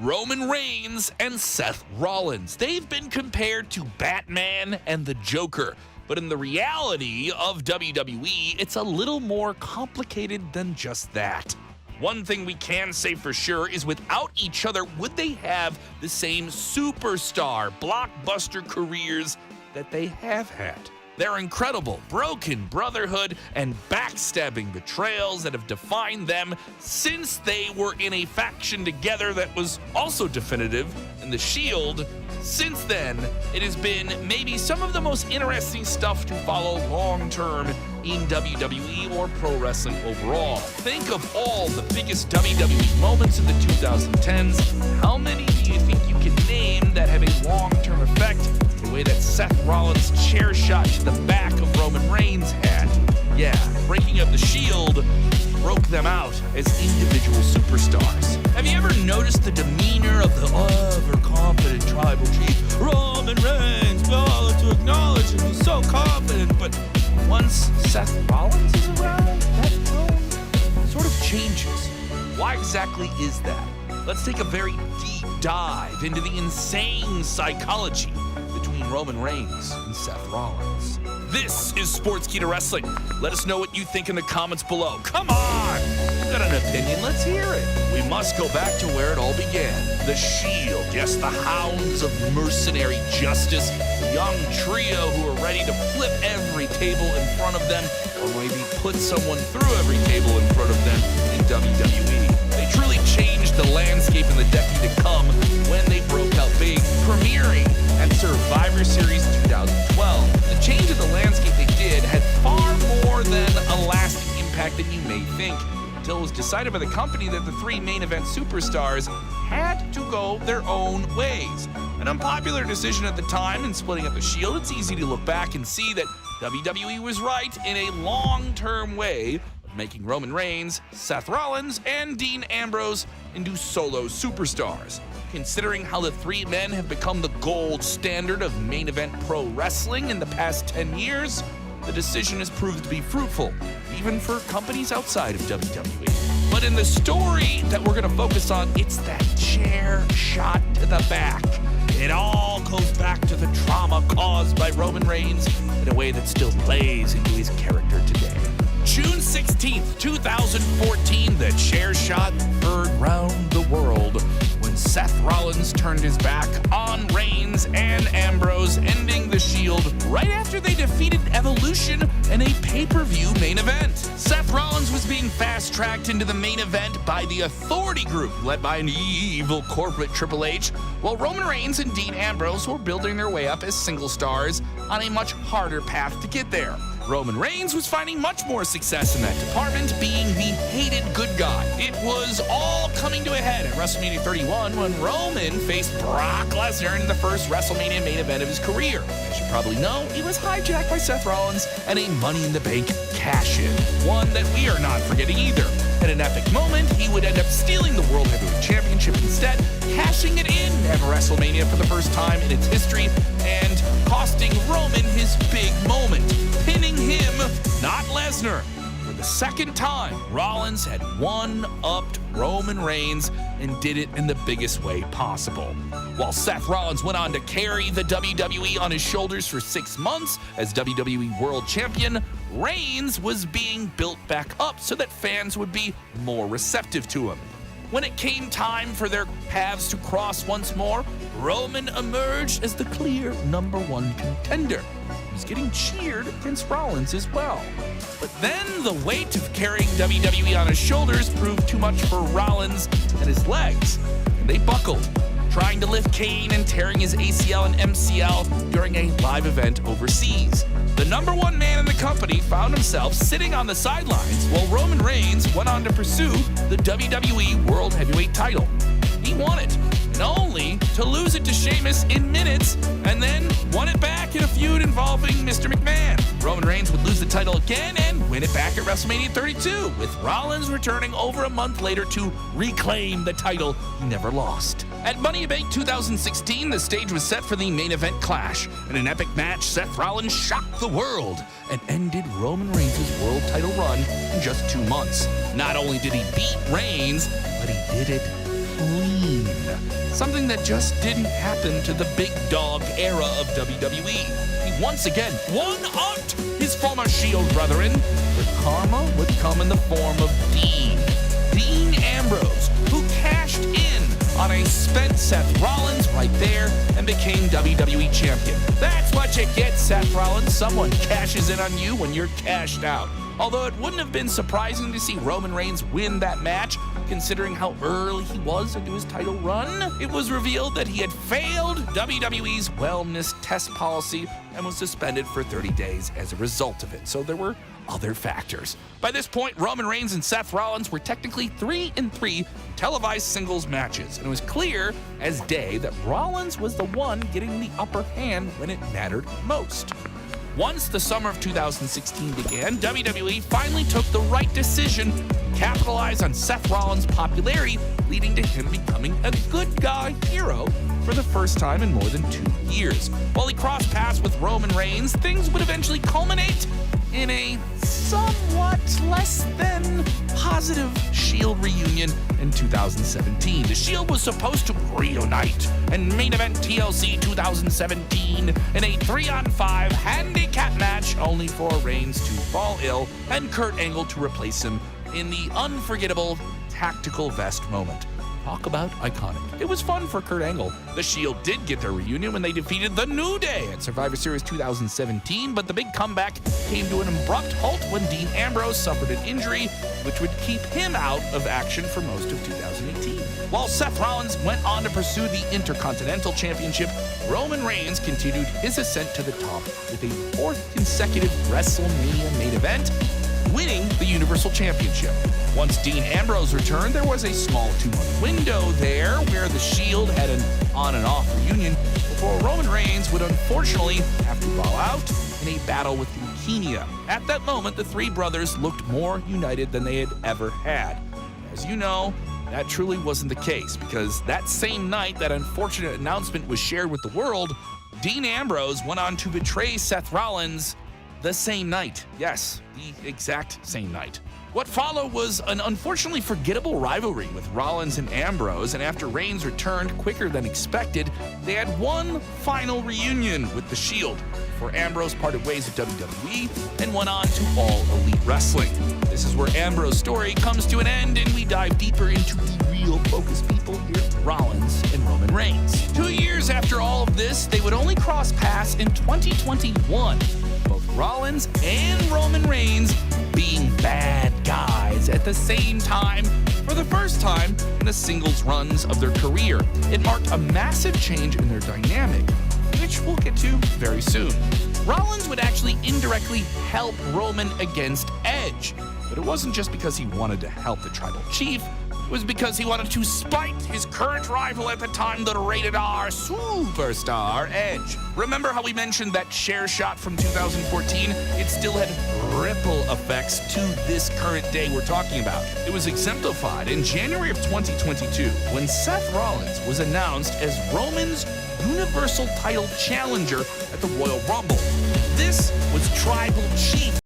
Roman Reigns and Seth Rollins. They've been compared to Batman and the Joker. But in the reality of WWE, it's a little more complicated than just that. One thing we can say for sure is without each other, would they have the same superstar, blockbuster careers that they have had? Their incredible broken brotherhood and backstabbing betrayals that have defined them since they were in a faction together that was also definitive in The Shield. Since then, it has been maybe some of the most interesting stuff to follow long-term in WWE or pro wrestling overall. Think of all the biggest WWE moments in the 2010s. How many do you think you can name that have a long-term effect the way that Seth Rollins' chair shot to the back of Roman Reigns had? Yeah, breaking up the Shield broke them out as individual superstars. Have you ever noticed the demeanor of the overconfident tribal chief? Roman Reigns, we all have to acknowledge him, he's so confident, but once Seth Rollins is around, that tone sort of changes. Why exactly is that? Let's take a very deep dive into the insane psychology between Roman Reigns and Seth Rollins. This is Sportskeeda Wrestling. Let us know what you think in the comments below. Come on! You've got an opinion, let's hear it. We must go back to where it all began. The Shield, yes, the hounds of mercenary justice. A young trio who are ready to flip every table in front of them, or maybe put someone through every table in front of them in WWE. They truly changed the landscape in the decade to come when they broke out big, premiering at Survivor Series 2012. The change of the landscape they did had far more than a lasting impact than you may think, until it was decided by the company that the three main event superstars had to go their own ways. An unpopular decision at the time in splitting up the Shield. It's easy to look back and see that WWE was right in a long-term way of making Roman Reigns, Seth Rollins, and Dean Ambrose into solo superstars. Considering how the three men have become the gold standard of main event pro wrestling in the past 10 years, the decision has proved to be fruitful, even for companies outside of WWE. But in the story that we're going to focus on, it's that chair shot to the back. It all goes back to the trauma caused by Roman Reigns in a way that still plays into his character today. June 16th, 2014, the chair shot heard round the world when Seth Rollins turned his back on Reigns and Ambrose, ending the Shield right after they defeated Evolution in a pay-per-view main event. Seth Rollins was being fast-tracked into the main event by the Authority Group, led by an evil corporate Triple H, while Roman Reigns and Dean Ambrose were building their way up as single stars on a much harder path to get there. Roman Reigns was finding much more success in that department, being the hated good guy. It was all coming to a head at WrestleMania 31 when Roman faced Brock Lesnar in the first WrestleMania main event of his career. As you probably know, it was hijacked by Seth Rollins and a Money in the Bank cash-in, one that we are not forgetting either. At an epic moment, he would end up stealing the World Heavyweight Championship instead, cashing it in at WrestleMania for the first time in its history, and costing Roman his big moment, pinning him, not Lesnar. For the second time, Rollins had one-upped Roman Reigns and did it in the biggest way possible. While Seth Rollins went on to carry the WWE on his shoulders for 6 months as WWE World Champion, Reigns was being built back up so that fans would be more receptive to him. When it came time for their paths to cross once more, Roman emerged as the clear #1 contender. He was getting cheered against Rollins as well. But then the weight of carrying WWE on his shoulders proved too much for Rollins and his legs, and they buckled, trying to lift Kane and tearing his ACL and MCL during a live event overseas. The #1 man in the company found himself sitting on the sidelines while Roman Reigns went on to pursue the WWE World Heavyweight title. He won it, and only to lose it to Sheamus in minutes, and then won it back in a feud involving Mr. McMahon. Roman Reigns would lose the title again and win it back at WrestleMania 32, with Rollins returning over a month later to reclaim the title he never lost. At Money in the Bank 2016, the stage was set for the main event clash. In an epic match, Seth Rollins shocked the world and ended Roman Reigns' world title run in just 2 months. Not only did he beat Reigns, but he did it clean. Something that just didn't happen to the big dog era of WWE. He once again one-upped his former Shield brethren, but karma would come in the form of Dean Ambrose, who cashed in on a spent Seth Rollins right there and became WWE Champion. That's what you get, Seth Rollins. Someone cashes in on you when you're cashed out. Although it wouldn't have been surprising to see Roman Reigns win that match, considering how early he was into his title run. It was revealed that he had failed WWE's wellness test policy and was suspended for 30 days as a result of it. So there were other factors. By this point, Roman Reigns and Seth Rollins were technically 3-3 televised singles matches, and it was clear as day that Rollins was the one getting the upper hand when it mattered most. Once the summer of 2016 began, WWE finally took the right decision to capitalize on Seth Rollins' popularity, leading to him becoming a good guy hero for the first time in more than 2 years. While he crossed paths with Roman Reigns, things would eventually culminate in a somewhat less than positive Shield reunion in 2017. The Shield was supposed to reunite and main event TLC 2017 in a 3-on-5 handicap match, only for Reigns to fall ill and Kurt Angle to replace him in the unforgettable tactical vest moment. Talk about iconic. It was fun for Kurt Angle. The Shield did get their reunion when they defeated The New Day at Survivor Series 2017, but the big comeback came to an abrupt halt when Dean Ambrose suffered an injury, which would keep him out of action for most of 2018. While Seth Rollins went on to pursue the Intercontinental Championship, Roman Reigns continued his ascent to the top with a 4th consecutive WrestleMania main event, winning the Universal Championship. Once Dean Ambrose returned, there was a small 2-month window there where the Shield had an on and off reunion before Roman Reigns would unfortunately have to bow out in a battle with leukemia. At that moment, the three brothers looked more united than they had ever had. As you know, that truly wasn't the case, because that same night that unfortunate announcement was shared with the world, Dean Ambrose went on to betray Seth Rollins the same night. Yes, the exact same night. What followed was an unfortunately forgettable rivalry with Rollins and Ambrose, and after Reigns returned quicker than expected, they had one final reunion with the Shield before Ambrose parted ways with WWE and went on to All Elite Wrestling. This is where Ambrose's story comes to an end, and we dive deeper into the real focus people here, Rollins and Roman Reigns. 2 years after all of this, they would only cross paths in 2021. Both Rollins and Roman Reigns being bad guys at the same time for the first time in the singles runs of their career. It marked a massive change in their dynamic, which we'll get to very soon. Rollins would actually indirectly help Roman against Edge, but it wasn't just because he wanted to help the tribal chief. It was because he wanted to spite his current rival at the time, the rated R superstar Edge. Remember how we mentioned that share shot from 2014? It still had ripple effects to this current day we're talking about. It was exemplified in January of 2022 when Seth Rollins was announced as Roman's Universal title challenger at the Royal Rumble. This was Tribal Chief